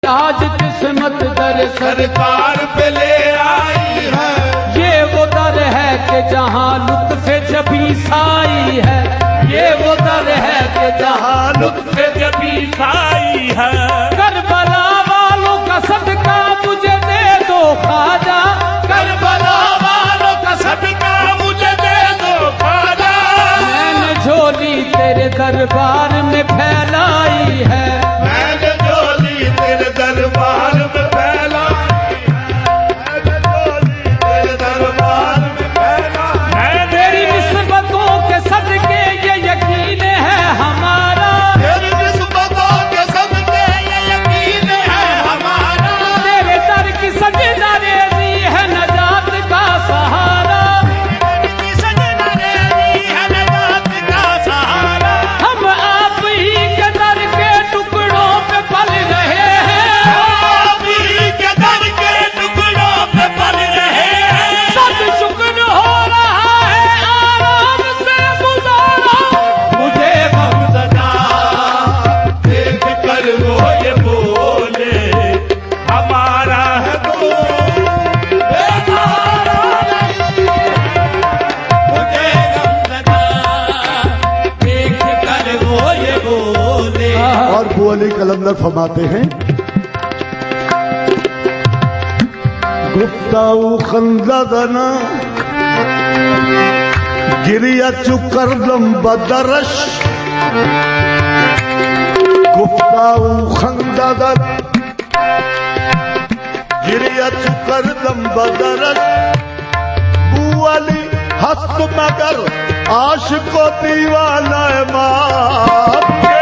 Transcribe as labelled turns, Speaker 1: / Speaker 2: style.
Speaker 1: आज किस्मत दर
Speaker 2: सरकार पे ले आई है।
Speaker 1: ये वो दर है कि जहाँ लुत्फ़े जबी साई है। ये वो दर है कि जहाँ
Speaker 2: लुत्फ़े जबी साई है।
Speaker 1: करबला वालों का सदका मुझे दे दो ख्वाजा।
Speaker 2: करबला वालों का सदका मुझे दे दो ख्वाजा।
Speaker 1: मैंने झोली तेरे दरबार में फैलाई है।
Speaker 2: मैंने झोली तेरे दरबार में फैलाई है। मैंने झोली तेरे दरबार में फैलाई है।
Speaker 1: तेरी निस्बतों के सदके ये यकीन है हमारा।
Speaker 2: तेरी निस्बतों के सदके ये यकीन है हमारा।
Speaker 1: तेरे दर की सजना रेज़ी है नजात का सहारा।
Speaker 2: तेरी सजना रेज़ी है नजात का सहारा।
Speaker 1: हम आप ही के दर के टुकड़ों पे पल रहे हैं।
Speaker 2: आप ही के दर के टुकड़ों पे पल रहे हैं।
Speaker 1: सब शुक्र हो रहा है आराम से गुजारा।
Speaker 2: मुझे गमज़दा देख कर वो ये बोले हमारा है मुझे गमज़दा देख कर वो ये बोले।
Speaker 3: और वो अली कलंदर फरमाते हैं, गुफ्ताऊ खंदना गिरिया चुकरदम बदरश। गुफ्ताऊ खंदन गिरिया चुकरदम बदरश। बू अली हस्त मगर आशिको दीवाना माँ।